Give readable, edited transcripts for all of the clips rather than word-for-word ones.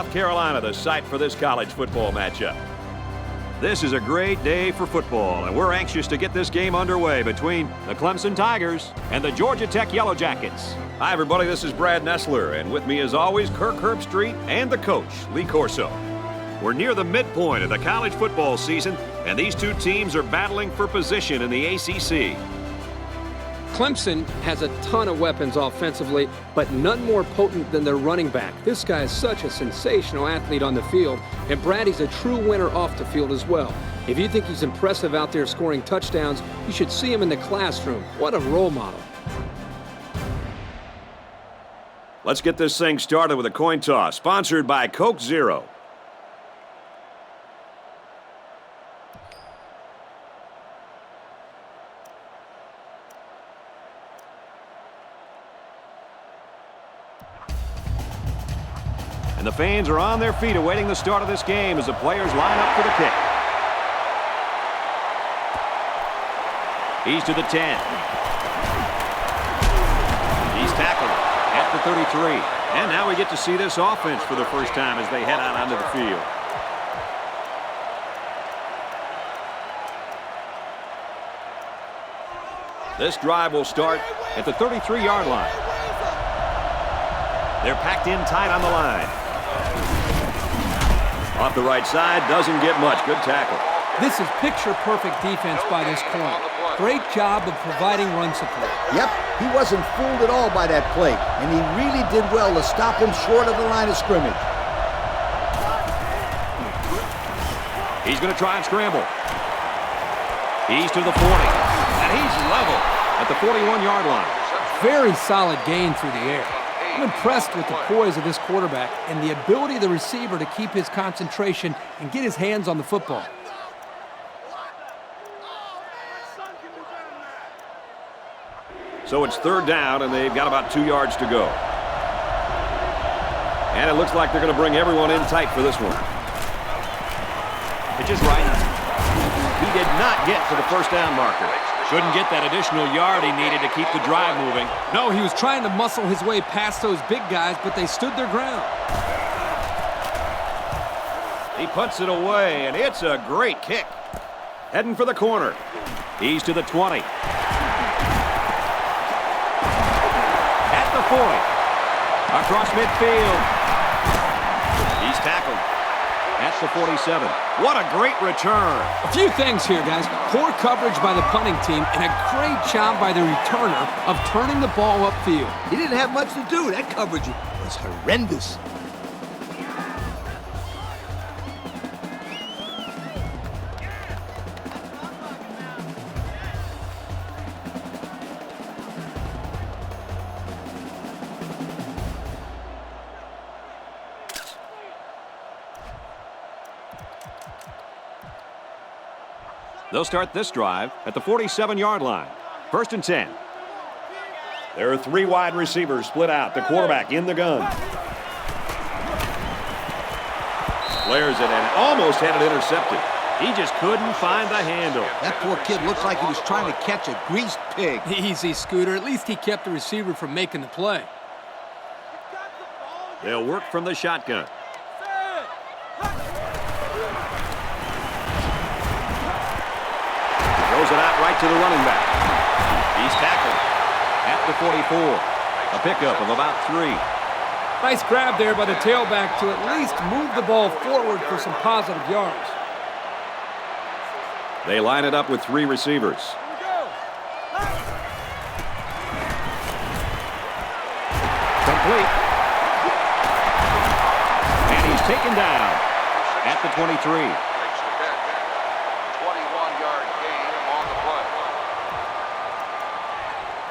South Carolina, the site for this college football matchup. This is a great day for football, and we're anxious to get this game underway between the Clemson Tigers and the Georgia Tech Yellow Jackets. Hi, everybody. This is Brad Nessler, and with me, as always, Kirk Herbstreit and the coach, Lee Corso. We're near the midpoint of the college football season, and these two teams are battling for position in the ACC. Clemson has a ton of weapons offensively, but none more potent than their running back. This guy is such a sensational athlete on the field, and Brady's a true winner off the field as well. If you think he's impressive out there scoring touchdowns, you should see him in the classroom. What a role model. Let's get this thing started with a coin toss, sponsored by Coke Zero. And the fans are on their feet awaiting the start of this game as the players line up for the kick. He's to the 10. He's tackled at the 33. And now we get to see this offense for the first time as they head out onto the field. This drive will start at the 33-yard line. They're packed in tight on the line. Off the right side, doesn't get much. Good tackle. This is picture-perfect defense by this corner. Great job of providing run support. Yep, he wasn't fooled at all by that play, and he really did well to stop him short of the line of scrimmage. He's going to try and scramble. He's to the 40, and he's level at the 41-yard line. Very solid gain through the air. I'm impressed with the poise of this quarterback and the ability of the receiver to keep his concentration and get his hands on the football. So it's third down, and they've got about 2 yards to go. And it looks like they're going to bring everyone in tight for this one. Pitch is right. He did not get to the first down marker. Couldn't get that additional yard he needed to keep the drive moving. No, he was trying to muscle his way past those big guys, but they stood their ground. He puts it away, and it's a great kick. Heading for the corner. He's to the 20. At the 40. Across midfield. He's tackled at the 47. What a great return. A few things here, guys. Poor coverage by the punting team and a great job by the returner of turning the ball upfield. He didn't have much to do. That coverage was horrendous. They'll start this drive at the 47-yard line. First and 10. There are 3 wide receivers split out. The quarterback in the gun. Flares it and almost had it intercepted. He just couldn't find the handle. That poor kid looks like he was trying to catch a greased pig. Easy, Scooter. At least he kept the receiver from making the play. They'll work from the shotgun. Throws it out right to the running back. He's tackled at the 44. A pickup of about 3. Nice grab there by the tailback to at least move the ball forward for some positive yards. They line it up with 3 receivers. Complete. And he's taken down at the 23.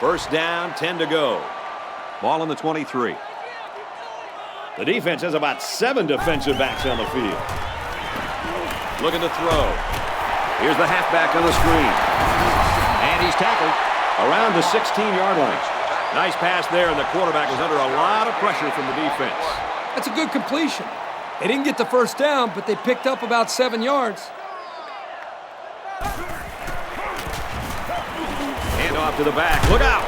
First down, 10 to go. Ball on the 23. The defense has about 7 defensive backs on the field. Looking to throw. Here's the halfback on the screen. And he's tackled around the 16-yard line. Nice pass there, and the quarterback was under a lot of pressure from the defense. That's a good completion. They didn't get the first down, but they picked up about 7 yards. Hand off to the back. Look out.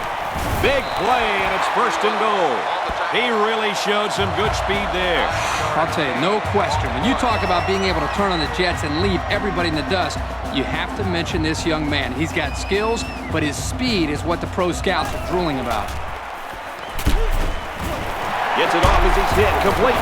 Big play, and it's first and goal. He really showed some good speed there. I'll tell you, no question. When you talk about being able to turn on the jets and leave everybody in the dust, you have to mention this young man. He's got skills, but his speed is what the pro scouts are drooling about. Gets it off as he's hit. Complete.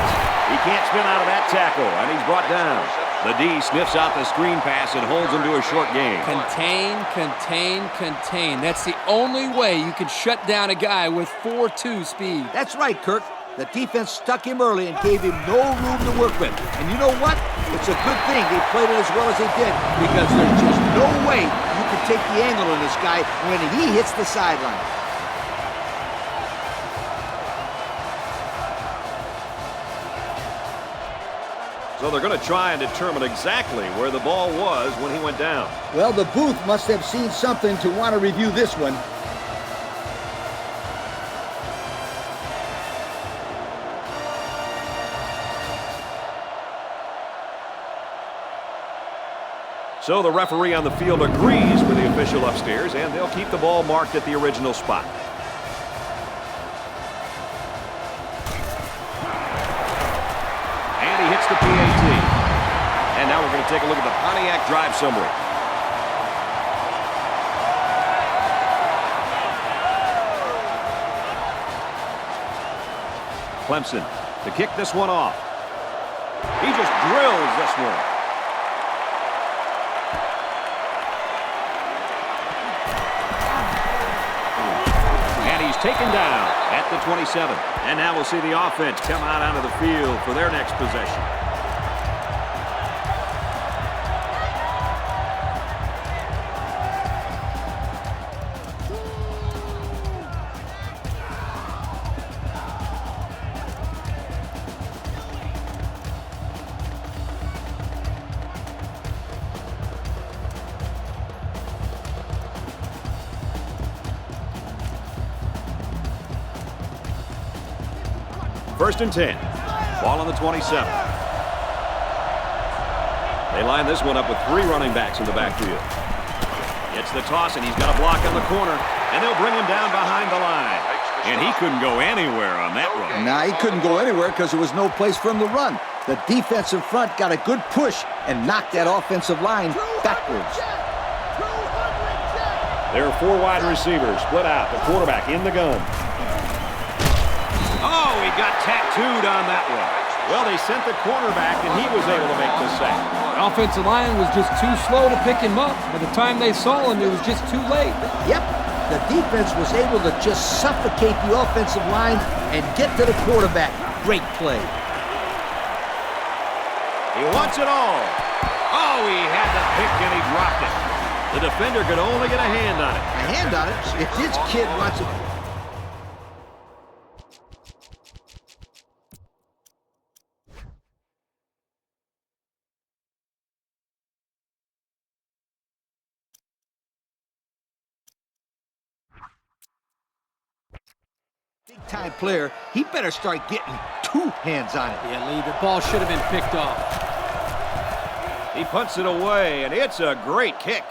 He can't spin out of that tackle, and he's brought down. The D sniffs out the screen pass and holds him to a short gain. Contain, contain, contain. That's the only way you can shut down a guy with 4.2 speed. That's right, Kirk. The defense stuck him early and gave him no room to work with. And you know what? It's a good thing they played it as well as they did, because there's just no way you can take the angle on this guy when he hits the sideline. So they're going to try and determine exactly where the ball was when he went down. Well, the booth must have seen something to want to review this one. So the referee on the field agrees with the official upstairs, and they'll keep the ball marked at the original spot. And he hits the PAT. And now we're going to take a look at the Pontiac drive summary. Clemson to kick this one off. He just drills this one. Taken down at the 27. And now we'll see the offense come out onto the field for their next possession. First and 10. Ball on the 27. They line this one up with 3 running backs in the backfield. Gets the toss, and he's got a block on the corner, and they'll bring him down behind the line. And he couldn't go anywhere on that run. Nah, he couldn't go anywhere because there was no place for him to run. The defensive front got a good push and knocked that offensive line backwards. There are 4 wide receivers split out. The quarterback in the gun. Oh, he got tattooed on that one. Well, they sent the cornerback, and he was able to make the sack. The offensive line was just too slow to pick him up. By the time they saw him, it was just too late. Yep, the defense was able to just suffocate the offensive line and get to the quarterback. Great play. He wants it all. Oh, he had the pick, and he dropped it. The defender could only get a hand on it. A hand on it? If this kid wants it... Big-time player, he better start getting 2 hands on it. Yeah, Lee, the ball should have been picked off. He punts it away, and it's a great kick.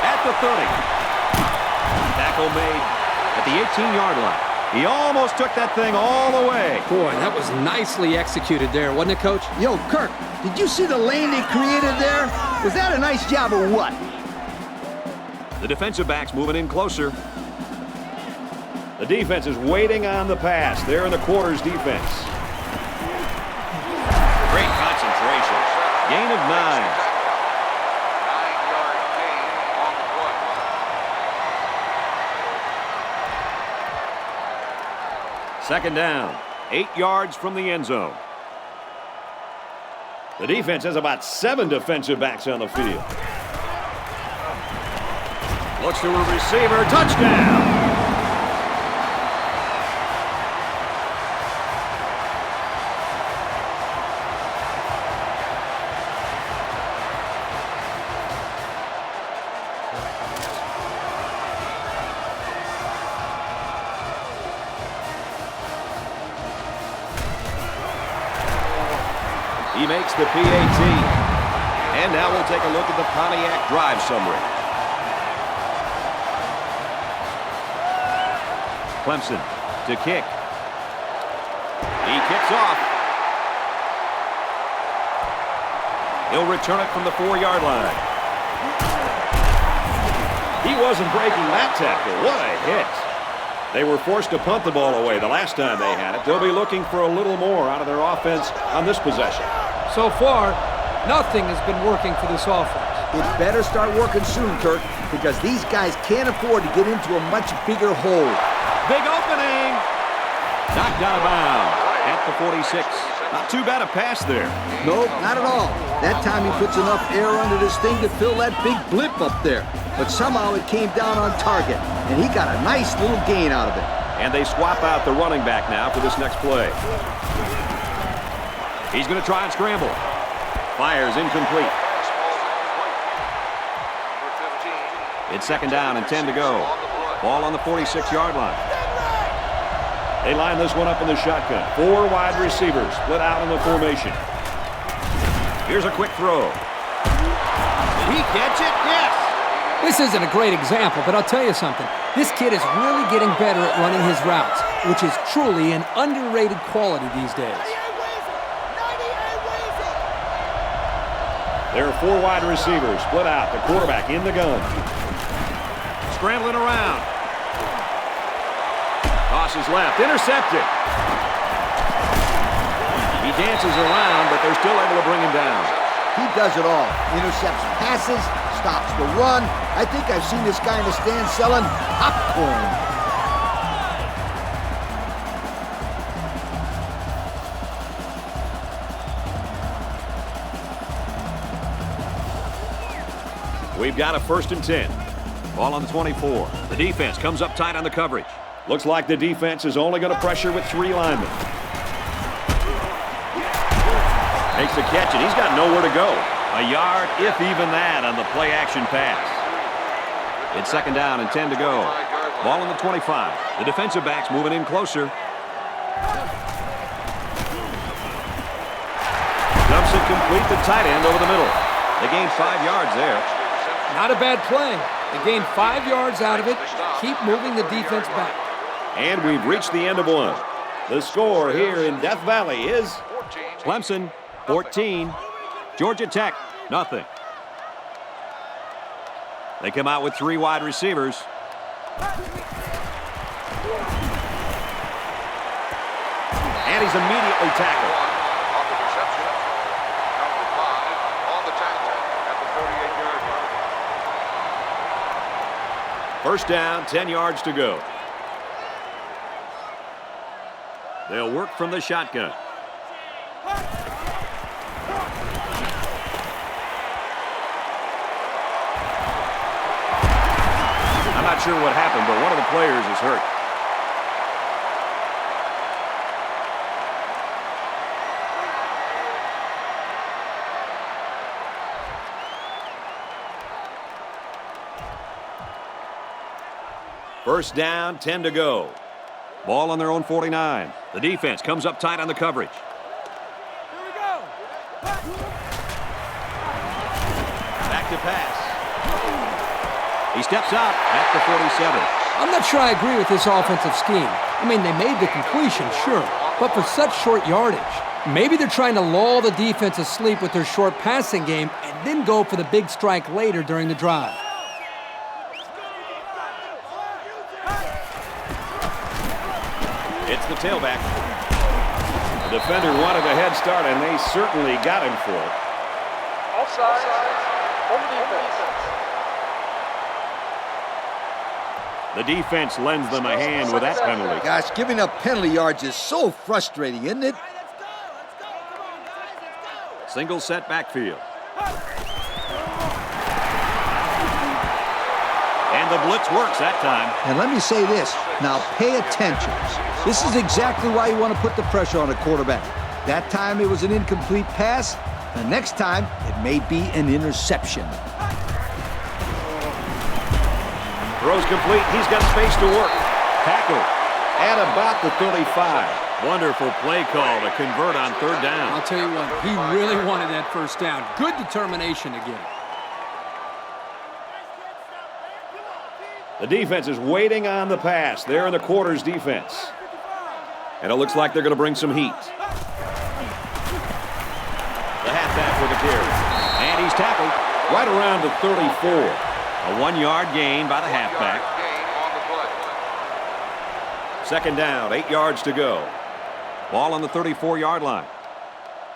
At the 30. Tackle made at the 18-yard line. He almost took that thing all the way. Boy, that was nicely executed there, wasn't it, Coach? Yo, Kirk, did you see the lane they created there? Was that a nice job or what? The defensive back's moving in closer. The defense is waiting on the pass. They're in the quarters defense. Great concentration. Gain of 9. 9-yard gain on the play. Second down. 8 yards from the end zone. The defense has about 7 defensive backs on the field. Looks to a receiver. Touchdown! He makes the PAT. And now we'll take a look at the Pontiac drive summary. Clemson to kick. He kicks off. He'll return it from the 4-yard line. He wasn't breaking that tackle. What a hit. They were forced to punt the ball away the last time they had it. They'll be looking for a little more out of their offense on this possession. So far, nothing has been working for this offense. It better start working soon, Kirk, because these guys can't afford to get into a much bigger hole. Big opening. Knocked out of bounds at the 46. Not too bad a pass there. No, not at all. That time he puts enough air under this thing to fill that big blip up there. But somehow it came down on target, and he got a nice little gain out of it. And they swap out the running back now for this next play. He's going to try and scramble. Fires incomplete. It's 2nd down and 10 to go. Ball on the 46-yard line. They line this one up in the shotgun. 4 wide receivers split out in the formation. Here's a quick throw. Did he catch it? Yes! This isn't a great example, but I'll tell you something. This kid is really getting better at running his routes, which is truly an underrated quality these days. There are 4 wide receivers split out. The quarterback in the gun. Scrambling around. Tosses left. Intercepted. He dances around, but they're still able to bring him down. He does it all. Intercepts passes, stops the run. I think I've seen this guy in the stand selling popcorn. We've got a 1st and 10. Ball on the 24. The defense comes up tight on the coverage. Looks like the defense is only going to pressure with 3 linemen. Makes the catch, and he's got nowhere to go. A yard, if even that, on the play-action pass. It's 2nd down and 10 to go. Ball on the 25. The defensive back's moving in closer. Dumps it complete the tight end over the middle. They gained 5 yards there. Not a bad play. They gained 5 yards out of it. Keep moving the defense back. And we've reached the end of one. The score here in Death Valley is Clemson 14, Georgia Tech nothing. They come out with 3 wide receivers. And he's immediately tackled. On the reception, number 5 on the tackle at the 48-yard line. 1st down, 10 yards to go. They'll work from the shotgun. I'm not sure what happened, but one of the players is hurt. First down, 10 to go. Ball on their own 49. The defense comes up tight on the coverage. Here we go. Back to pass. He steps out at the 47. I'm not sure I agree with this offensive scheme. I mean, they made the completion, sure, but for such short yardage. Maybe they're trying to lull the defense asleep with their short passing game and then go for the big strike later during the drive. It's the tailback. The defender wanted a head start, and they certainly got him for it. Offside. Home defense. The defense lends them a hand with that penalty. Gosh, giving up penalty yards is so frustrating, isn't it? Single set backfield. And the blitz works that time. And let me say this. Now pay attention. This is exactly why you want to put the pressure on a quarterback. That time it was an incomplete pass. The next time it may be an interception. Throws complete. He's got space to work. Tackle at about the 35. Wonderful play call to convert on 3rd down. I'll tell you what, he really wanted that 1st down. Good determination to get it. The defense is waiting on the pass. They're in the quarters defense. And it looks like they're going to bring some heat. The halfback with the carry. And he's tackled right around the 34. A 1-yard gain by the halfback. Second down, 8 yards to go. Ball on the 34-yard line.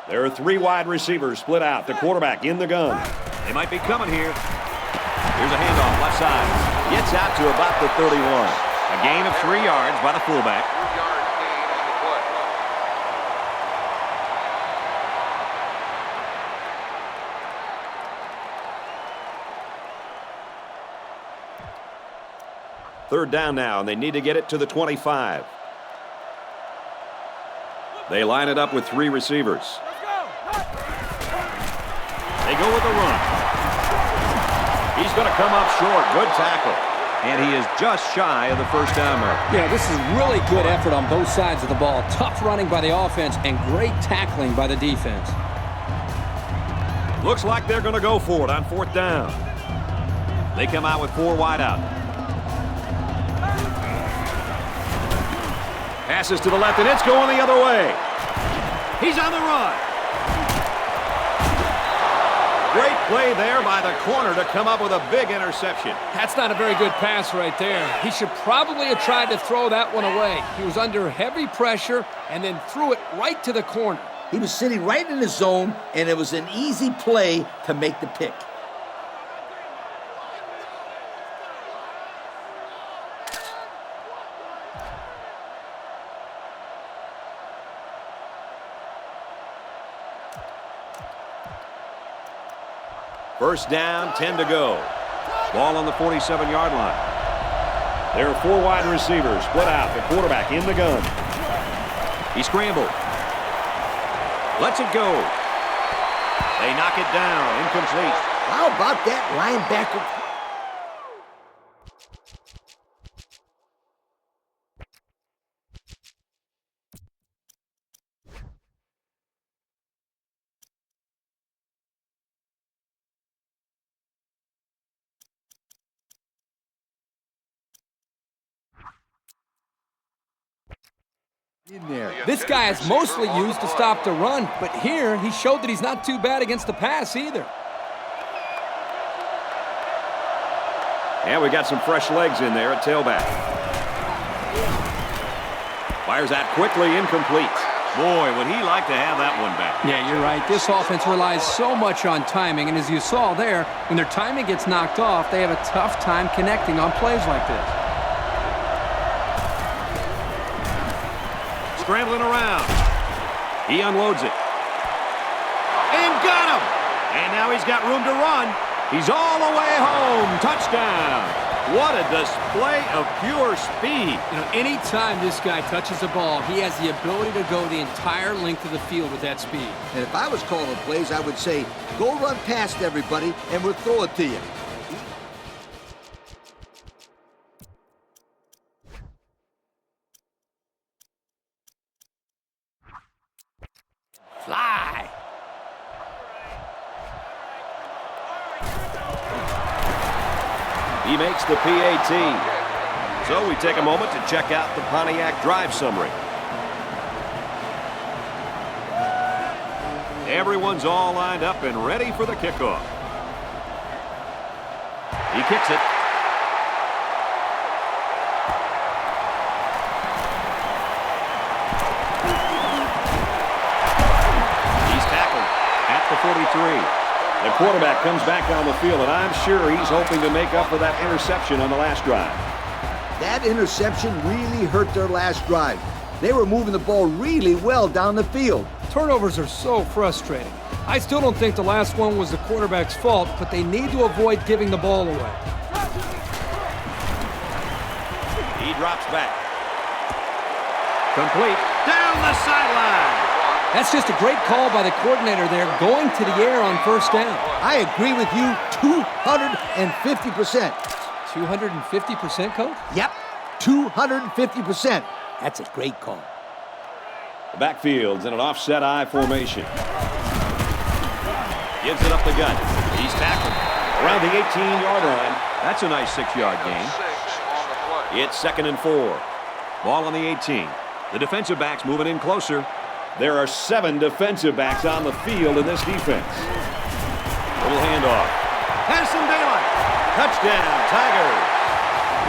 There are 3 wide receivers split out. The quarterback in the gun. They might be coming here. Here's a handoff, left side. Gets out to about the 31. A gain of 3 yards by the fullback. 2 yards gain on the play. Third down now, and they need to get it to the 25. They line it up with 3 receivers. They go with the run. He's going to come up short. Good tackle. And he is just shy of the first down mark. Yeah, this is really good effort on both sides of the ball. Tough running by the offense and great tackling by the defense. Looks like they're going to go for it on 4th down. They come out with 4 wide out. Passes to the left, and it's going the other way. He's on the run. Great play there by the corner to come up with a big interception. That's not a very good pass right there. He should probably have tried to throw that one away. He was under heavy pressure and then threw it right to the corner. He was sitting right in the zone, and it was an easy play to make the pick. First down, 10 to go. Ball on the 47-yard line. There are 4 wide receivers split out. The quarterback in the gun. He scrambled. Lets it go. They knock it down. Incomplete. How about that linebacker? In there. This guy is mostly used to stop the run, but here he showed that he's not too bad against the pass either. And we got some fresh legs in there at tailback. Fires out quickly, incomplete. Boy, would he like to have that one back. Yeah, you're right. This offense relies so much on timing, and as you saw there, when their timing gets knocked off, they have a tough time connecting on plays like this. Scrambling around. He unloads it. And got him! And now he's got room to run. He's all the way home. Touchdown. What a display of pure speed. You know, anytime this guy touches the ball, he has the ability to go the entire length of the field with that speed. And if I was calling plays, I would say, go run past everybody, and we'll throw it to you. Fly! He makes the PAT. So we take a moment to check out the Pontiac drive summary. Everyone's all lined up and ready for the kickoff. He kicks it. He's tackled at the 43. The quarterback comes back on the field, and I'm sure he's hoping to make up for that interception on the last drive. That interception really hurt their last drive. They were moving the ball really well down the field. Turnovers are so frustrating. I still don't think the last one was the quarterback's fault, but they need to avoid giving the ball away. He drops back. Complete. Down the sideline. That's just a great call by the coordinator there, going to the air on first down. I agree with you 250%. 250%, Coach? Yep, 250%. That's a great call. The backfield's in an offset I formation. Gives it up the gut. He's tackled around the 18-yard line. That's a nice 6-yard gain. 6. It's 2nd and 4. Ball on the 18. The defensive backs moving in closer. There are 7 defensive backs on the field in this defense. Little handoff. Has some daylight. Touchdown, Tigers.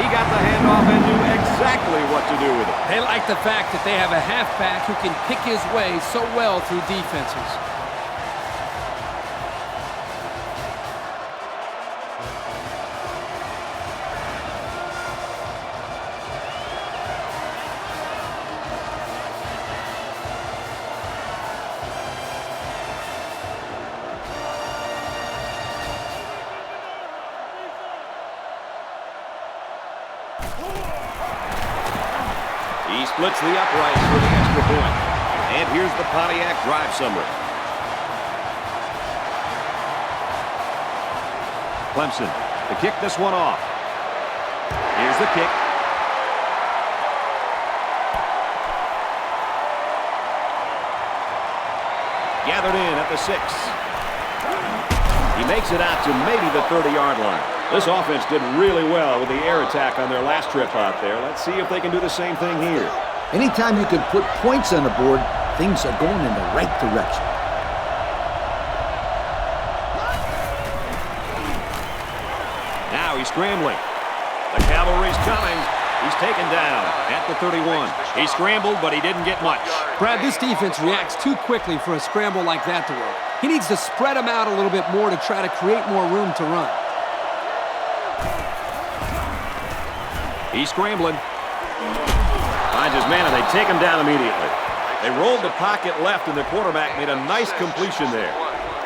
He got the handoff and knew exactly what to do with it. They like the fact that they have a halfback who can pick his way so well through defenses. He splits the uprights for the extra point. And here's the Pontiac drive summary. Clemson to kick this one off. Here's the kick. Gathered in at the 6. He makes it out to maybe the 30-yard line. This offense did really well with the air attack on their last trip out there. Let's see if they can do the same thing here. Anytime you can put points on the board, things are going in the right direction. Now he's scrambling. The cavalry's coming. He's taken down at the 31. He scrambled, but he didn't get much. Brad, this defense reacts too quickly for a scramble like that to work. He needs to spread them out a little bit more to try to create more room to run. He's scrambling. Finds his man, and they take him down immediately. They rolled the pocket left, and the quarterback made a nice completion there.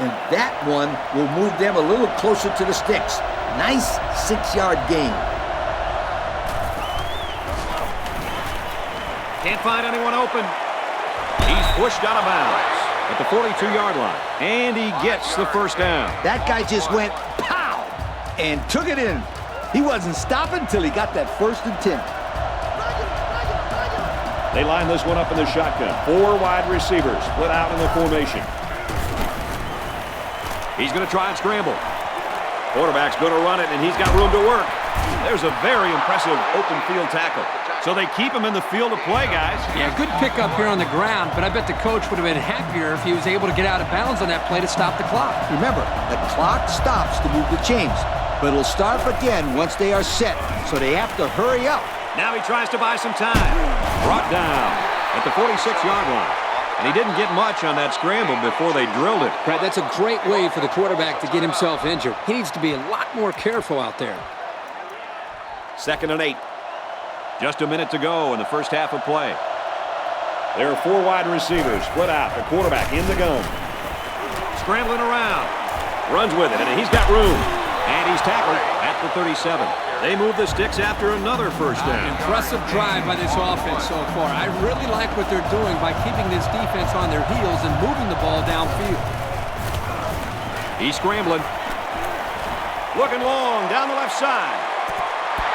And that one will move them a little closer to the sticks. Nice 6-yard gain. Can't find anyone open. He's pushed out of bounds at the 42-yard line. And he gets the first down. That guy just went pow and took it in. He wasn't stopping until he got that 1st and 10. They line this one up in the shotgun. 4 wide receivers split out in the formation. He's going to try and scramble. Quarterback's going to run it, and he's got room to work. There's a very impressive open field tackle. So they keep him in the field of play, guys. Yeah, good pickup here on the ground, but I bet the coach would have been happier if he was able to get out of bounds on that play to stop the clock. Remember, the clock stops to move the chains, but it'll start again once they are set, so they have to hurry up. Now he tries to buy some time. Brought down at the 46-yard line. And he didn't get much on that scramble before they drilled it. Brad, that's a great way for the quarterback to get himself injured. He needs to be a lot more careful out there. 2nd and 8. Just a minute to go in the first half of play. There are 4 wide receivers split out. The quarterback in the gun. Scrambling around. Runs with it, and he's got room. And he's tackled at the 37. They move the sticks after another first down. Impressive drive by this offense so far. I really like what they're doing by keeping this defense on their heels and moving the ball downfield. He's scrambling. Looking long down the left side.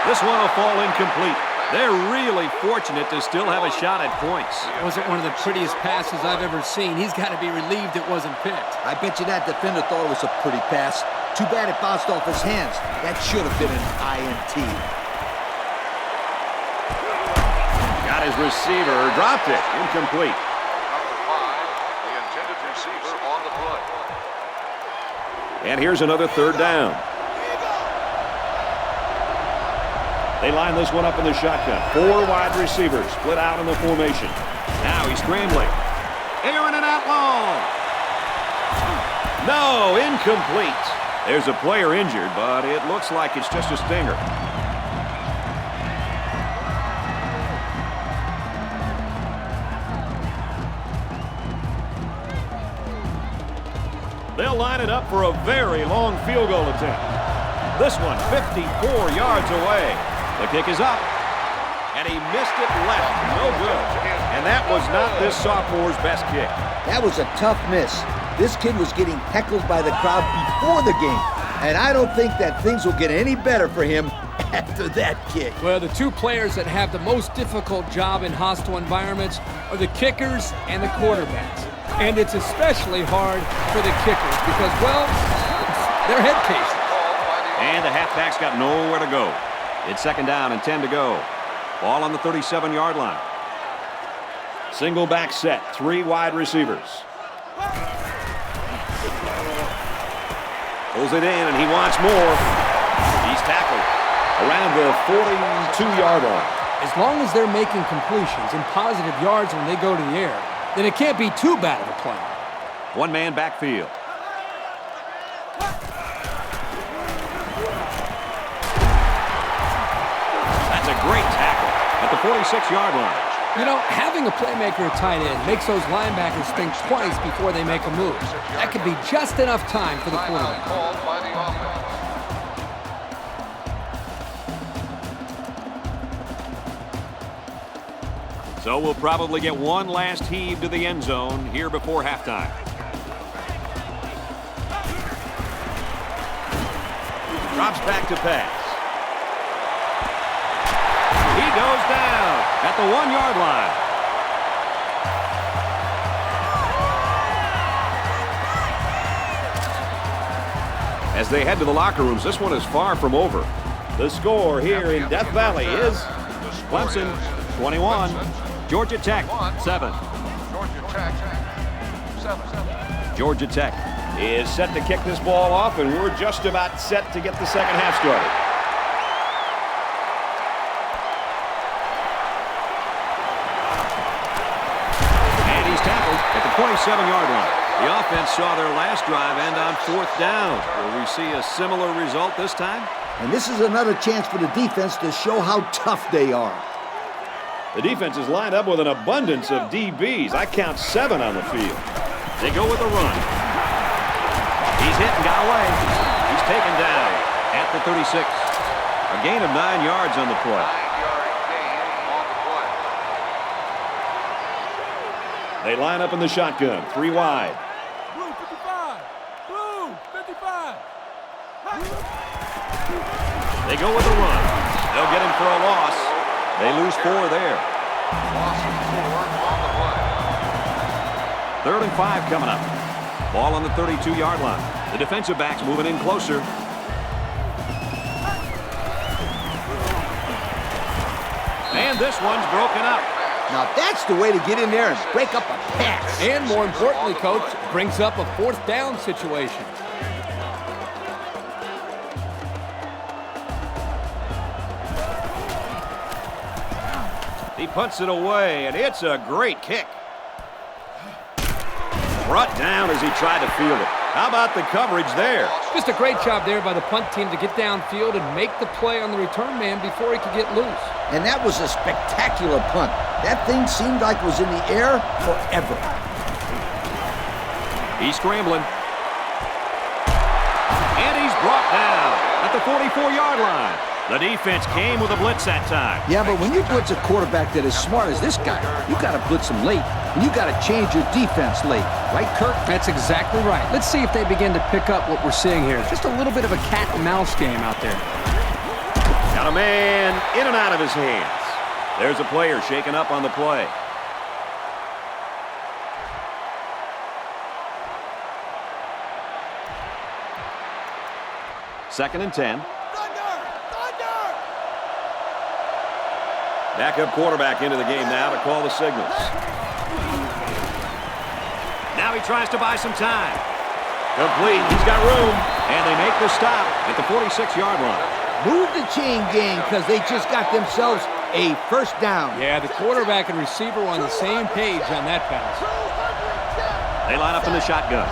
This one will fall incomplete. They're really fortunate to still have a shot at points. Wasn't one of the prettiest passes I've ever seen. He's got to be relieved it wasn't picked. I bet you that defender thought it was a pretty pass. Too bad it bounced off his hands. That should have been an INT. Got his receiver, dropped it, incomplete. Number 5, the intended receiver on the play. And here's another 3rd down. They line this one up in the shotgun. 4 wide receivers split out in the formation. Now he's scrambling. Airing it out long. No, incomplete. There's a player injured, but it looks like it's just a stinger. They'll line it up for a very long field goal attempt. This one 54 yards away. The kick is up, and he missed it left. No good. And that was not this sophomore's best kick. That was a tough miss. This kid was getting heckled by the crowd before the game, and I don't think that things will get any better for him after that kick. Well, the 2 players that have the most difficult job in hostile environments are the kickers and the quarterbacks. And it's especially hard for the kickers because, well, they're head cases. And the halfback's got nowhere to go. It's 2nd down and 10 to go. Ball on the 37-yard line. Single back set, 3 wide receivers. Pulls it in, and he wants more. He's tackled around the 42-yard line. As long as they're making completions and positive yards when they go to the air, then it can't be too bad of a play. One-man backfield. That's a great tackle at the 46-yard line. You know, having a playmaker at tight end makes those linebackers think twice before they make a move. That could be just enough time for the quarterback. Called by the offense. So we'll probably get one last heave to the end zone here before halftime. Drops back to pass. He goes down at the 1-yard line. As they head to the locker rooms, this one is far from over. The score here in Death Valley is Clemson 21, Georgia Tech 7. Georgia Tech 7. Georgia Tech is set to kick this ball off, and we're just about set to get the second half started. And he's tackled at the 27-yard line. The offense saw their last drive end on 4th down. Will we see a similar result this time? And this is another chance for the defense to show how tough they are. The defense is lined up with an abundance of DBs. I count 7 on the field. They go with a run. He's hit and got away. He's taken down at the 36. A gain of 9 yards on the play. 9-yard gain on the play. They line up in the shotgun, 3 wide. Blue 55. Blue 55. They go with a run. They'll get him for a loss. They lose 4 there. Loss of 4 on the play. 3rd and 5 coming up. Ball on the 32-yard line. The defensive backs moving in closer. And this one's broken up. Now that's the way to get in there and break up a pass. And more importantly, Coach, brings up a 4th down situation. He punts it away, and it's a great kick. Brought down as he tried to field it. How about the coverage there? Just a great job there by the punt team to get downfield and make the play on the return man before he could get loose. And that was a spectacular punt. That thing seemed like it was in the air forever. He's scrambling. And he's brought down at the 44-yard line. The defense came with a blitz that time. Yeah, but when you blitz a quarterback that is smart as this guy, you got to blitz him late. And you got to change your defense late. Right, Kirk? That's exactly right. Let's see if they begin to pick up what we're seeing here. Just a little bit of a cat and mouse game out there. Got a man in and out of his hands. There's a player shaken up on the play. Second and 10. Backup quarterback into the game now to call the signals. Now he tries to buy some time. Complete. He's got room. And they make the stop at the 46-yard line. Move the chain gang because they just got themselves a 1st down. Yeah, the quarterback and receiver were on the same page on that pass. They line up in the shotgun.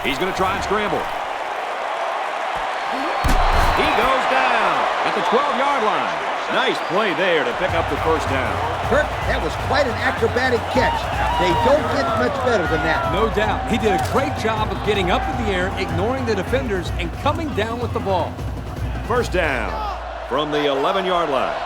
He's going to try and scramble. He goes down at the 12-yard line. Nice play there to pick up the 1st down. Kirk, that was quite an acrobatic catch. They don't get much better than that. No doubt. He did a great job of getting up in the air, ignoring the defenders, and coming down with the ball. 1st down from the 11-yard line.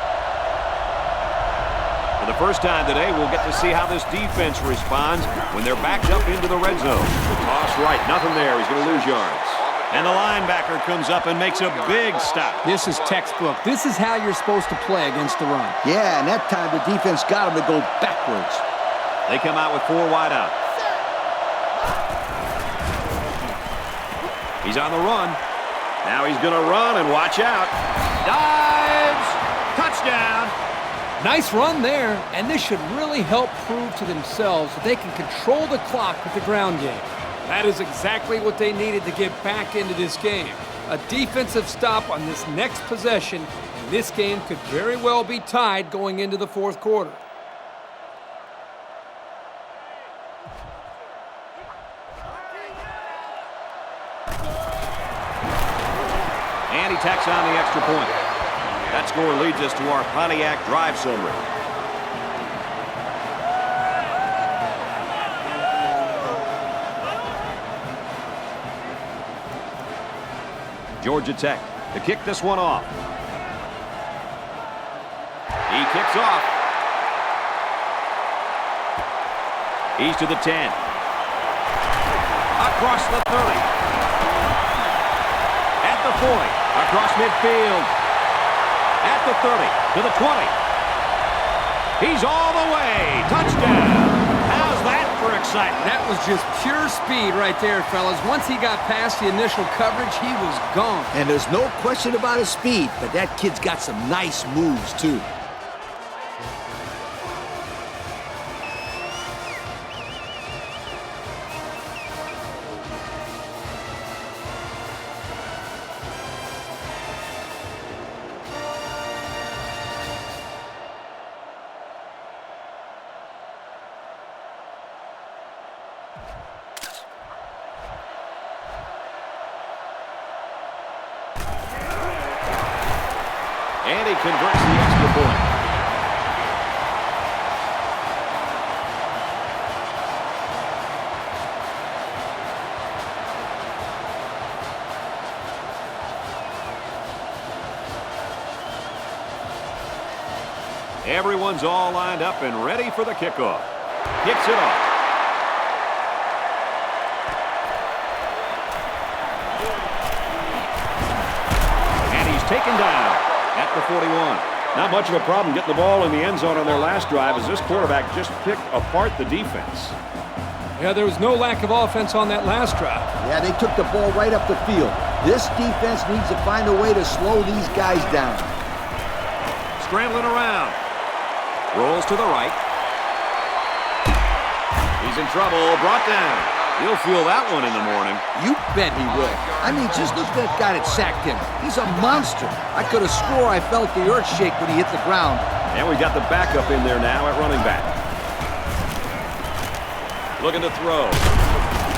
For the first time today, we'll get to see how this defense responds when they're backed up into the red zone. Toss right, nothing there. He's going to lose yards. And the linebacker comes up and makes a big stop. This is textbook. This is how you're supposed to play against the run. Yeah, and that time the defense got him to go backwards. They come out with 4 wide out. He's on the run. Now he's going to run and watch out. Dives. Touchdown. Nice run there, and this should really help prove to themselves that they can control the clock with the ground game. That is exactly what they needed to get back into this game. A defensive stop on this next possession, and this game could very well be tied going into the fourth quarter. And he tacks on the extra point. That score leads us to our Pontiac drive summary. Georgia Tech to kick this one off. He kicks off. He's to the 10. Across the 30. At the 40. Across midfield. At the 30. To the 20. He's all the way. Touchdown. How's that for excitement? That was just pure speed right there, fellas. Once he got past the initial coverage, he was gone. And there's no question about his speed, but that kid's got some nice moves, too. And he converts the extra point. Everyone's all lined up and ready for the kickoff. Kicks it off. And he's taken down at the 41. Not much of a problem getting the ball in the end zone on their last drive as this quarterback just picked apart the defense. Yeah, there was no lack of offense on that last drive. Yeah, they took the ball right up the field. This defense needs to find a way to slow these guys down. Scrambling around. Rolls to the right. He's in trouble. Brought down. He'll feel that one in the morning. You bet he will. I mean, just look at that guy that sacked him. He's a monster. I could have swore I felt the earth shake when he hit the ground. And we got the backup in there now at running back. Looking to throw.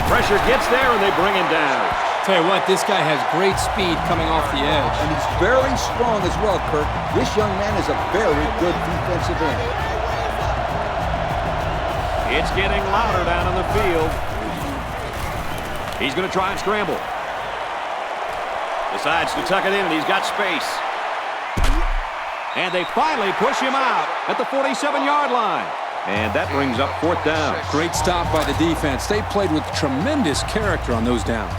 Pressure gets there, and they bring him down. Tell you what, this guy has great speed coming off the edge. And he's very strong as well, Kirk. This young man is a very good defensive end. It's getting louder down on the field. He's going to try and scramble. Decides to tuck it in, and he's got space. And they finally push him out at the 47-yard line. And that brings up fourth down. Great stop by the defense. They played with tremendous character on those downs.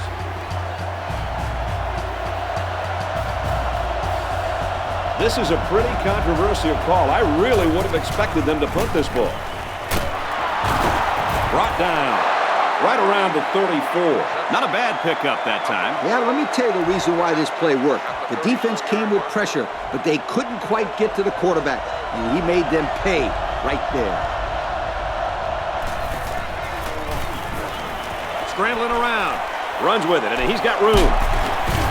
This is a pretty controversial call. I really would have expected them to punt this ball. Brought down right around the 34. Not a bad pickup that time. Yeah, let me tell you the reason why this play worked. The defense came with pressure, but they couldn't quite get to the quarterback. And he made them pay right there. Scrambling around. Runs with it, and he's got room.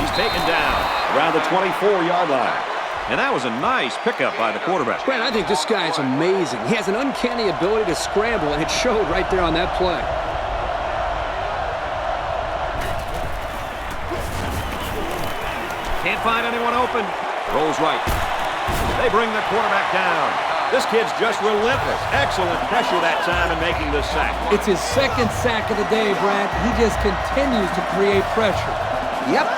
He's taken down around the 24-yard line. And that was a nice pickup by the quarterback. Brad, I think this guy is amazing. He has an uncanny ability to scramble, and it showed right there on that play. Can't find anyone open. Rolls right. They bring the quarterback down. This kid's just relentless. Excellent pressure that time in making the sack. It's his second sack of the day, Brad. He just continues to create pressure. Yep.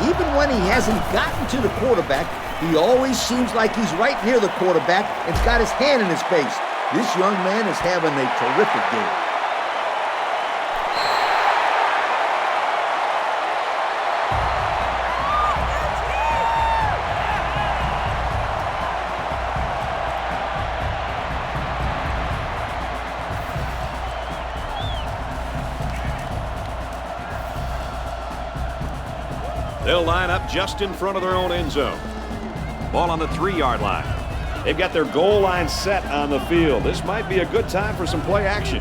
Even when he hasn't gotten to the quarterback, he always seems like he's right near the quarterback and's got his hand in his face. This young man is having a terrific game. They'll line up just in front of their own end zone. Ball on the 3-yard line. They've got their goal line set on the field. This might be a good time for some play action.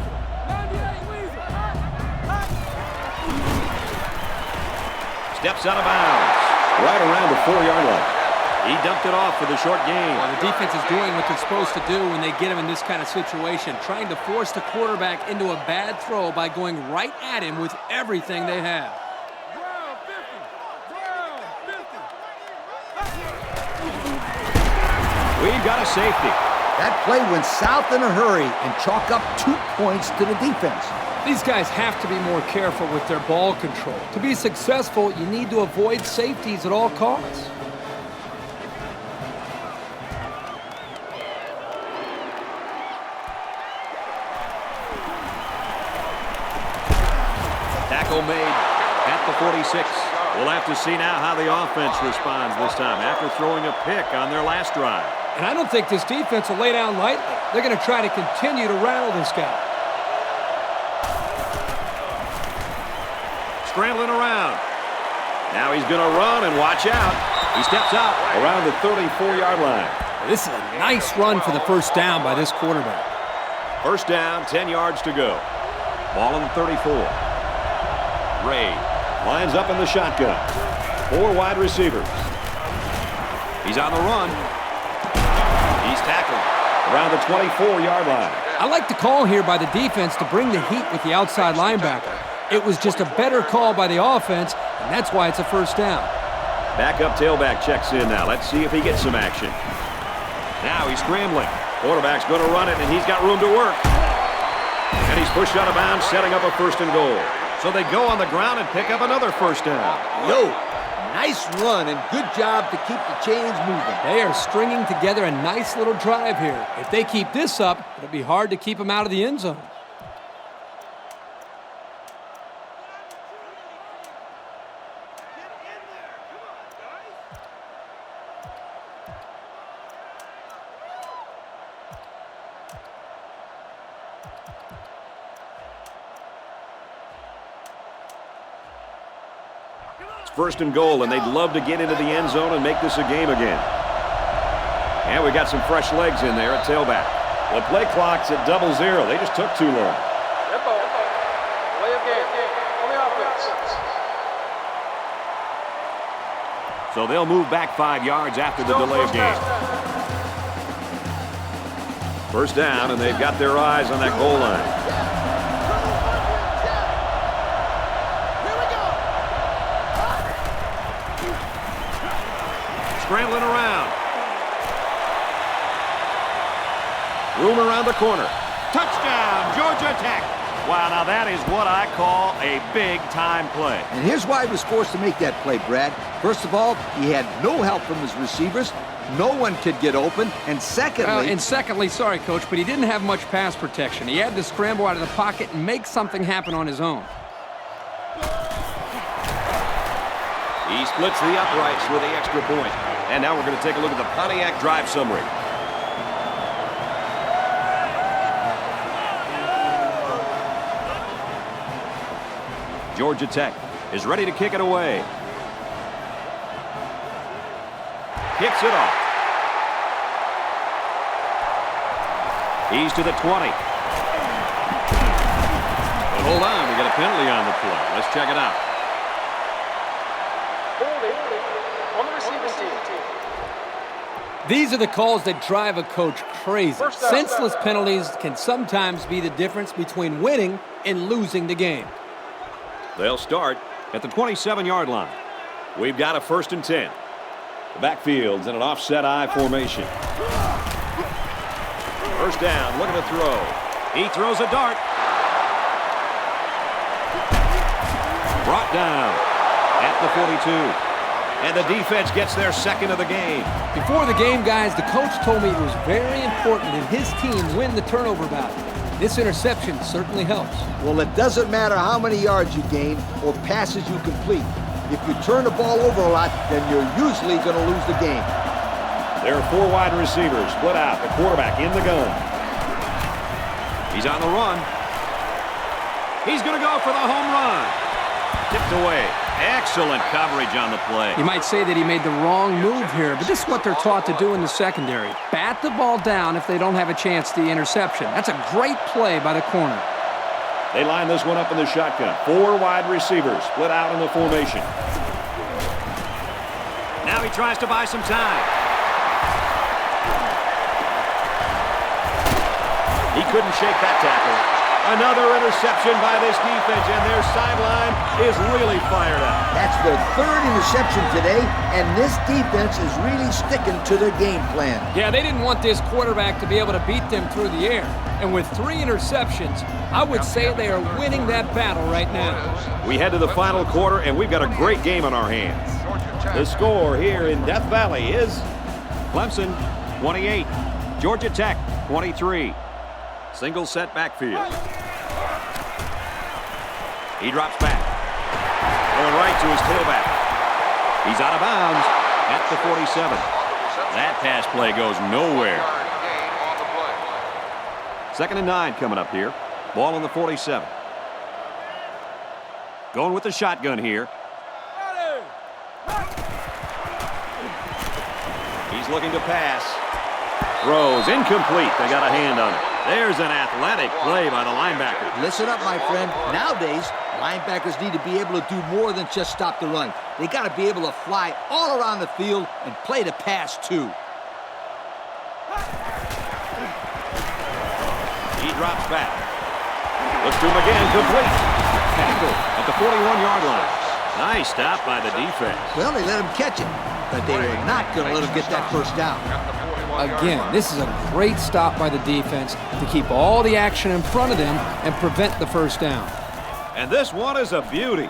Steps out of bounds. Right around the 4-yard line. He dumped it off for the short gain. Well, the defense is doing what they're supposed to do when they get him in this kind of situation, trying to force the quarterback into a bad throw by going right at him with everything they have. We've got a safety. That play went south in a hurry and chalk up 2 points to the defense. These guys have to be more careful with their ball control. To be successful, you need to avoid safeties at all costs. Tackle made at the 46. We'll have to see now how the offense responds this time after throwing a pick on their last drive. And I don't think this defense will lay down lightly. They're going to try to continue to rattle this guy. Scrambling around. Now he's going to run and watch out. He steps out around the 34-yard line. This is a nice run for the first down by this quarterback. First down, 10 yards to go. Ball on the 34. Ray lines up in the shotgun. 4 wide receivers. He's on the run. He's tackled around the 24-yard line. I like the call here by the defense to bring the heat with the outside linebacker. It was just a better call by the offense, and that's why it's a first down. Backup tailback checks in now. Let's see if he gets some action. Now he's scrambling. Quarterback's going to run it, and he's got room to work. And he's pushed out of bounds, setting up a 1st and goal. So they go on the ground and pick up another first down. Yo, nice run and good job to keep the chains moving. They are stringing together a nice little drive here. If they keep this up, it'll be hard to keep them out of the end zone. First and goal, and they'd love to get into the end zone and make this a game again. And we got some fresh legs in there at tailback. The play clock's at 0-0. They just took too long. Play of game on the offense. So they'll move back 5 yards after the delay of game. First down, and they've got their eyes on that goal line. Scrambling around. Room around the corner. Touchdown, Georgia Tech. Wow, now that is what I call a big-time play. And here's why he was forced to make that play, Brad. First of all, he had no help from his receivers. No one could get open. And secondly... sorry, Coach, but he didn't have much pass protection. He had to scramble out of the pocket and make something happen on his own. He splits the uprights with the extra point. And now we're going to take a look at the Pontiac drive summary. Georgia Tech is ready to kick it away. Kicks it off. He's to the 20. But hold on, we got a penalty on the play. Let's check it out. On the receiving team. These are the calls that drive a coach crazy. Senseless penalties can sometimes be the difference between winning and losing the game. They'll start at the 27-yard line. We've got a 1st and 10. The backfield's in an offset I formation. First down, looking to throw. He throws a dart. Brought down at the 42. And the defense gets their 2nd of the game. Before the game, guys, the coach told me it was very important that his team win the turnover battle. This interception certainly helps. Well, it doesn't matter how many yards you gain or passes you complete. If you turn the ball over a lot, then you're usually going to lose the game. There are 4 wide receivers split out. The quarterback in the gun. He's on the run. He's going to go for the home run. Tipped away. Excellent coverage on the play. You might say that he made the wrong move here, but this is what they're taught to do in the secondary. Bat the ball down if they don't have a chance to the interception. That's a great play by the corner. They line this one up in the shotgun. 4 wide receivers split out in the formation. Now he tries to buy some time. He couldn't shake that tackle. Another interception by this defense, and their sideline is really fired up. That's their 3rd interception today, and this defense is really sticking to their game plan. Yeah, they didn't want this quarterback to be able to beat them through the air. And with 3 interceptions, I would say they are winning that battle right now. We head to the final quarter, and we've got a great game on our hands. The score here in Death Valley is Clemson 28, Georgia Tech 23. Single set backfield. He drops back. Going right to his tailback. He's out of bounds at the 47. That pass play goes nowhere. 2nd and 9 coming up here. Ball on the 47. Going with the shotgun here. He's looking to pass. Throws incomplete. They got a hand on it. There's an athletic play by the linebacker. Listen up, my friend. Nowadays, linebackers need to be able to do more than just stop the run. They got to be able to fly all around the field and play the pass, too. He drops back. Looks to him again, complete. Tackle at the 41-yard line. Nice stop by the defense. Well, they let him catch it, but they were not going to let him get that first down. Again, this is a great stop by the defense to keep all the action in front of them and prevent the first down. And this one is a beauty.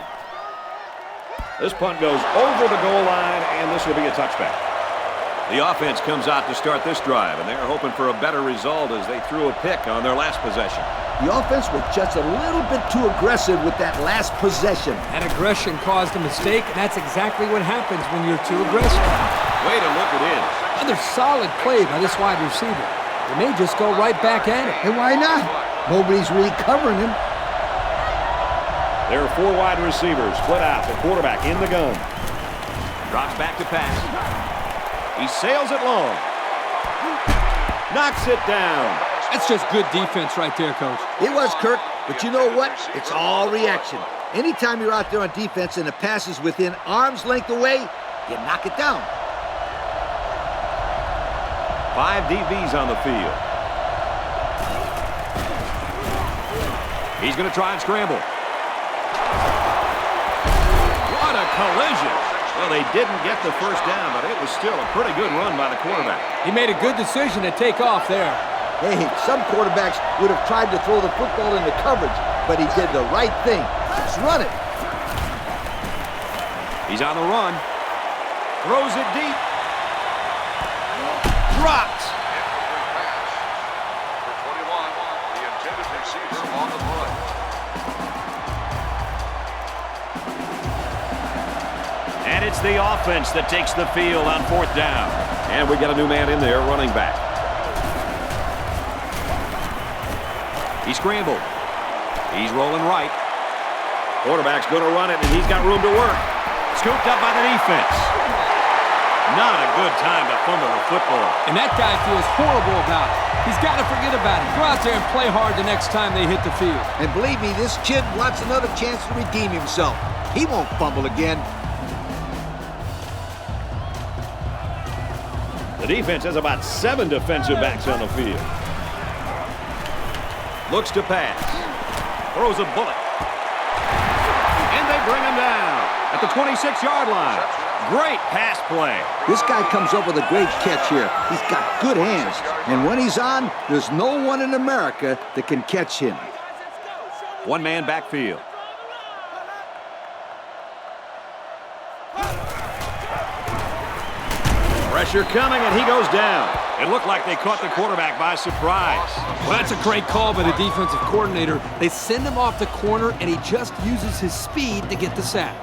This punt goes over the goal line, and this will be a touchback. The offense comes out to start this drive, and they're hoping for a better result as they threw a pick on their last possession. The offense was just a little bit too aggressive with that last possession. That aggression caused a mistake, and that's exactly what happens when you're too aggressive. Way to look it in. Another solid play by this wide receiver. They may just go right back at it. And why not? Nobody's really covering him. There are 4 wide receivers split out. The quarterback in the gun. Drops back to pass. He sails it long. Knocks it down. That's just good defense right there, Coach. It was, Kirk, but you know what? It's all reaction. Anytime you're out there on defense and the pass is within arm's length away, you knock it down. 5 DBs on the field. He's going to try and scramble. What a collision. Well, they didn't get the first down, but it was still a pretty good run by the quarterback. He made a good decision to take off there. Hey, some quarterbacks would have tried to throw the football into coverage, but he did the right thing. Just run it. He's on the run. Throws it deep. Dropped. For 21, the intended receiver on the play. And it's the offense that takes the field on 4th down. And we got a new man in there, running back. He scrambled. He's rolling right. Quarterback's going to run it, and he's got room to work. Scooped up by the defense. Not a good time to fumble the football. And that guy feels horrible about it. He's got to forget about it. Go out there and play hard the next time they hit the field. And believe me, this kid wants another chance to redeem himself. He won't fumble again. The defense has about 7 defensive backs on the field. Looks to pass. Throws a bullet. And they bring him down at the 26-yard line. Great pass play. This guy comes up with a great catch here. He's got good hands. And when he's on, there's no one in America that can catch him. 1-man backfield. Pressure coming, and he goes down. It looked like they caught the quarterback by surprise. Well, that's a great call by the defensive coordinator. They send him off the corner, and he just uses his speed to get the sack.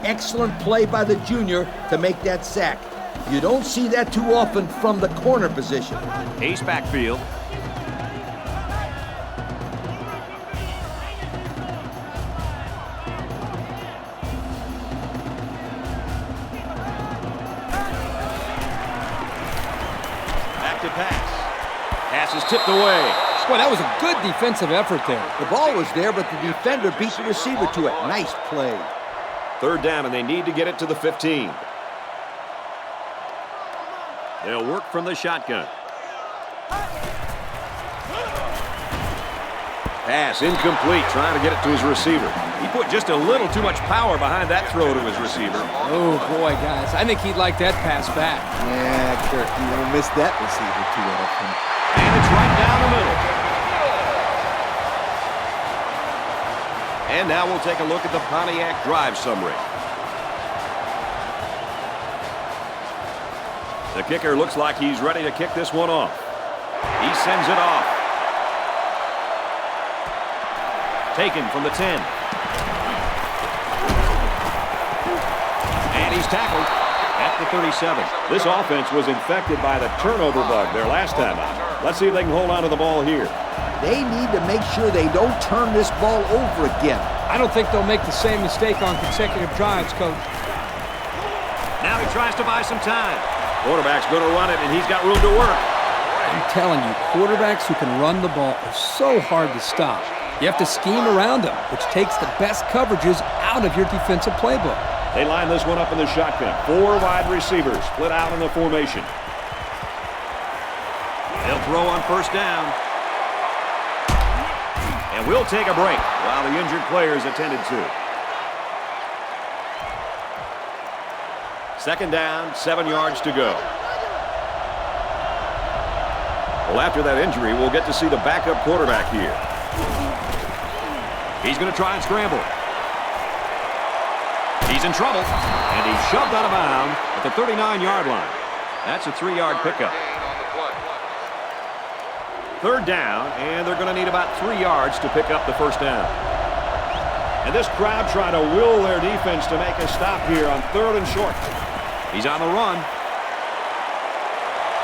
Excellent play by the junior to make that sack. You don't see that too often from the corner position. Ace backfield. Pass is tipped away. Boy, that was a good defensive effort there. The ball was there, but the defender beat the receiver to it. Nice play. 3rd down, and they need to get it to the 15. They'll work from the shotgun. Pass incomplete, trying to get it to his receiver. He put just a little too much power behind that throw to his receiver. Oh, boy, guys. I think he'd like that pass back. Yeah, Kirk, you won't miss that receiver too often. And it's right down the middle. And now we'll take a look at the Pontiac drive summary. The kicker looks like he's ready to kick this one off. He sends it off. Taken from the 10. And he's tackled at the 37. This offense was infected by the turnover bug their last time out. Let's see if they can hold on to the ball here. They need to make sure they don't turn this ball over again. I don't think they'll make the same mistake on consecutive drives, Coach. Now he tries to buy some time. Quarterback's going to run it, and he's got room to work. I'm telling you, quarterbacks who can run the ball are so hard to stop. You have to scheme around them, which takes the best coverages out of your defensive playbook. They line this one up in the shotgun. 4 wide receivers split out in the formation. They'll throw on 1st down. And we'll take a break while the injured player is attended to. 2nd down, 7 yards to go. Well, after that injury, we'll get to see the backup quarterback here. He's going to try and scramble. He's in trouble, and he's shoved out of bounds at the 39-yard line. That's a 3-yard pickup. 3rd down, and they're going to need about 3 yards to pick up the 1st down. And this crowd trying to will their defense to make a stop here on 3rd and short. He's on the run.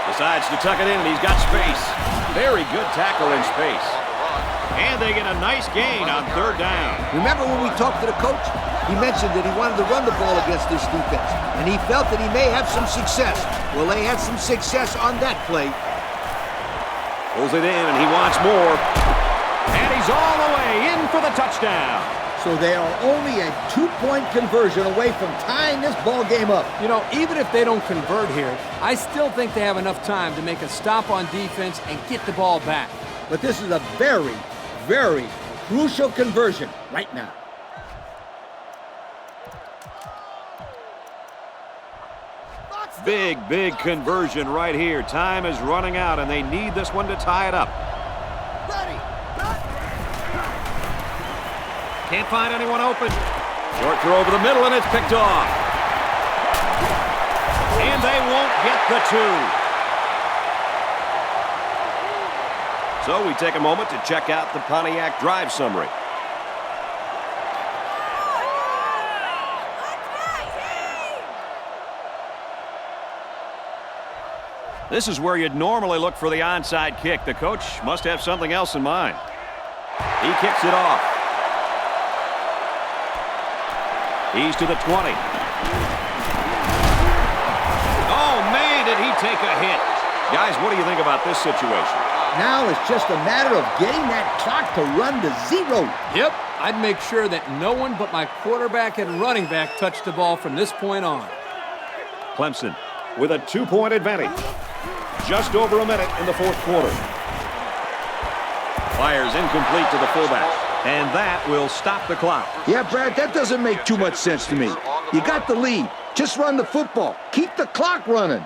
Decides to tuck it in, and he's got space. Very good tackle in space. And they get a nice gain on 3rd down. Remember when we talked to the coach? He mentioned that he wanted to run the ball against this defense, and he felt that he may have some success. Well, they had some success on that play. Pulls it in, and he wants more. And he's all the way in for the touchdown. So they are only a 2-point conversion away from tying this ball game up. You know, even if they don't convert here, I still think they have enough time to make a stop on defense and get the ball back. But this is a very, very crucial conversion right now. Big, big conversion right here. Time is running out, and they need this one to tie it up. Can't find anyone open. Short throw over the middle, and it's picked off. And they won't get the 2. So we take a moment to check out the Pontiac drive summary. This is where you'd normally look for the onside kick. The coach must have something else in mind. He kicks it off. He's to the 20. Oh, man, did he take a hit. Guys, what do you think about this situation? Now it's just a matter of getting that clock to run to 0. Yep, I'd make sure that no one but my quarterback and running back touch the ball from this point on. Clemson with a 2-point advantage. Just over a minute in the 4th quarter. Fires incomplete to the fullback. And that will stop the clock. Yeah, Brad, that doesn't make too much sense to me. You got the lead. Just run the football. Keep the clock running.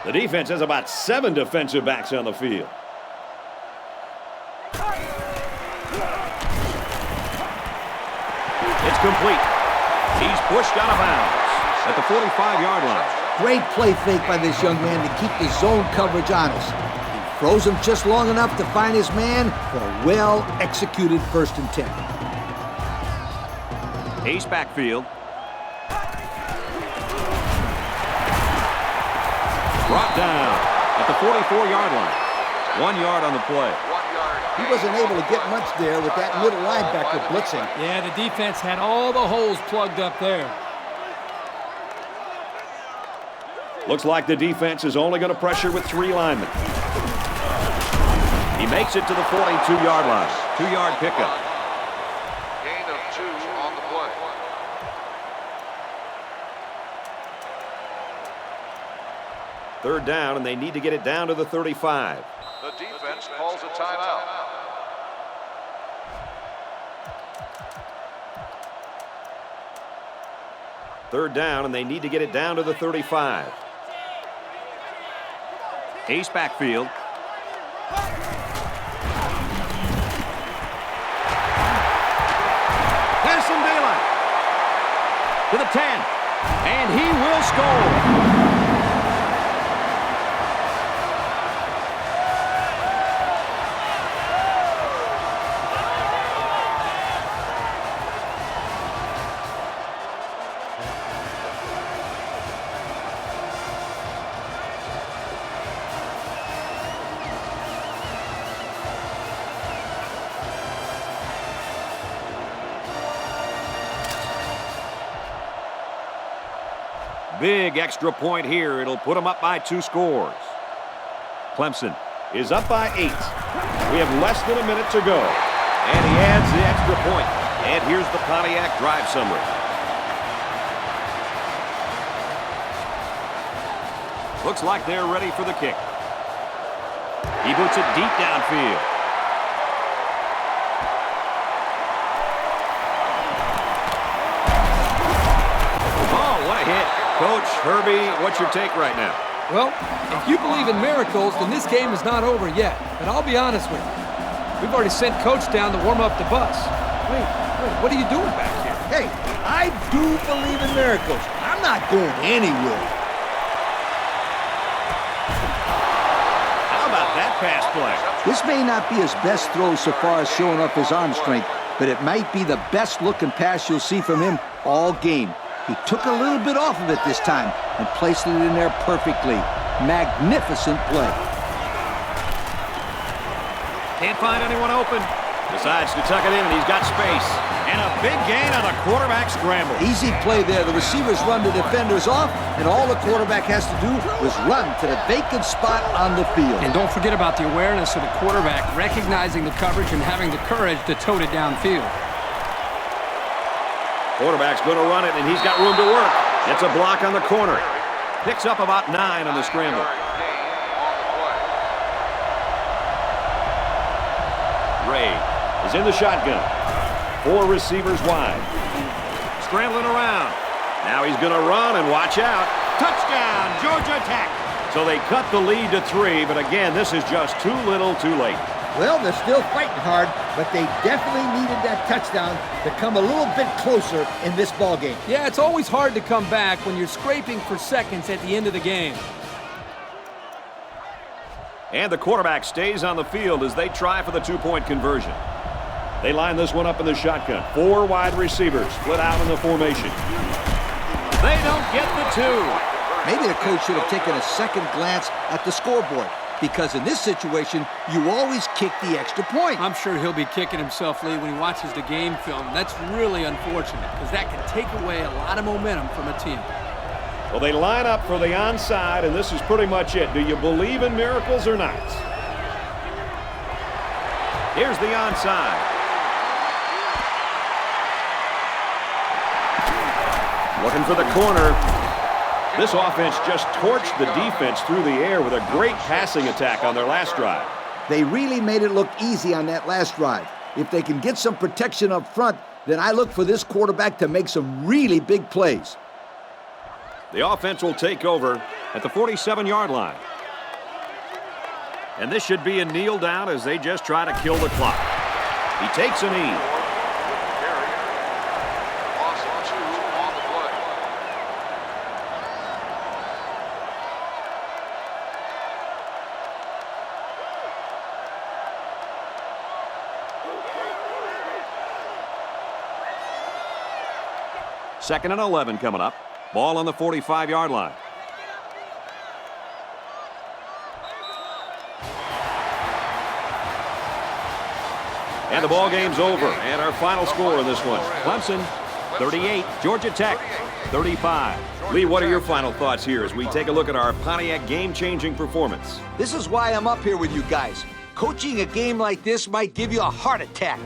The defense has about 7 defensive backs on the field. It's complete. He's pushed out of bounds at the 45-yard line. Great play fake by this young man to keep the zone coverage honest. He froze him just long enough to find his man for a well-executed 1st and 10. Ace backfield. Brought down at the 44-yard line. 1 yard on the play. He wasn't able to get much there with that middle linebacker blitzing. Yeah, the defense had all the holes plugged up there. Looks like the defense is only going to pressure with 3 linemen. He makes it to the 42-yard line. 2-yard pickup. Gain of 2 on the play. Third down, and they need to get it down to the 35. The defense calls a timeout. Third down, and they need to get it down to the 35. Ace backfield. Harrison Bailey to the 10, and he will score. Big extra point here. It'll put them up by 2 scores. Clemson is up by 8. We have less than a minute to go. And he adds the extra point. And here's the Pontiac drive summary. Looks like they're ready for the kick. He boots it deep downfield. Oh, what a hit. Coach, Herbie, what's your take right now? Well, if you believe in miracles, then this game is not over yet. But I'll be honest with you. We've already sent Coach down to warm up the bus. Wait, what are you doing back here? Hey, I do believe in miracles. I'm not going anywhere. How about that pass play? This may not be his best throw so far as showing up his arm strength, but it might be the best-looking pass you'll see from him all game. He took a little bit off of it this time and placed it in there perfectly. Magnificent play. Can't find anyone open. Decides to tuck it in, and he's got space. And a big gain on a quarterback scramble. Easy play there. The receivers run the defenders off, and all the quarterback has to do is run to the vacant spot on the field. And don't forget about the awareness of the quarterback, recognizing the coverage and having the courage to tote it downfield. Quarterback's going to run it, and he's got room to work. It's a block on the corner. Picks up about 9 on the scramble. Ray is in the shotgun. 4 receivers wide. Scrambling around. Now he's going to run, and watch out. Touchdown, Georgia Tech. So they cut the lead to 3, but again, this is just too little too late. Well, they're still fighting hard, but they definitely needed that touchdown to come a little bit closer in this ball game. Yeah, it's always hard to come back when you're scraping for seconds at the end of the game. And the quarterback stays on the field as they try for the 2-point conversion. They line this one up in the shotgun. 4 wide receivers split out in the formation. They don't get the 2. Maybe the coach should have taken a second glance at the scoreboard, because in this situation, you always kick the extra point. I'm sure he'll be kicking himself, Lee, when he watches the game film. That's really unfortunate, because that can take away a lot of momentum from a team. Well, they line up for the onside, and this is pretty much it. Do you believe in miracles or not? Here's the onside. Looking for the corner. This offense just torched the defense through the air with a great passing attack on their last drive. They really made it look easy on that last drive. If they can get some protection up front, then I look for this quarterback to make some really big plays. The offense will take over at the 47-yard line. And this should be a kneel down as they just try to kill the clock. He takes a knee. Second and 11 coming up. Ball on the 45-yard line. And the ball game's over. And our final score in this one. Clemson, 38. Georgia Tech, 35. Lee, what are your final thoughts here as we take a look at our Pontiac game-changing performance? This is why I'm up here with you guys. Coaching a game like this might give you a heart attack.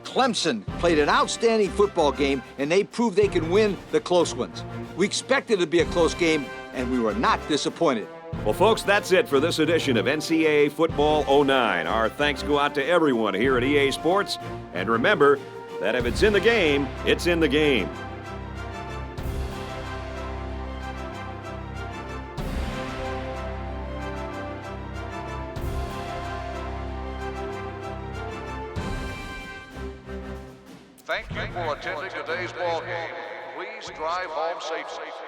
Clemson played an outstanding football game, and they proved they can win the close ones. We expected it to be a close game, and we were not disappointed. Well, folks, that's it for this edition of NCAA Football 09. Our thanks go out to everyone here at EA Sports. And remember that if it's in the game, it's in the game. Thank you for attending today's ball game. Please drive home safely.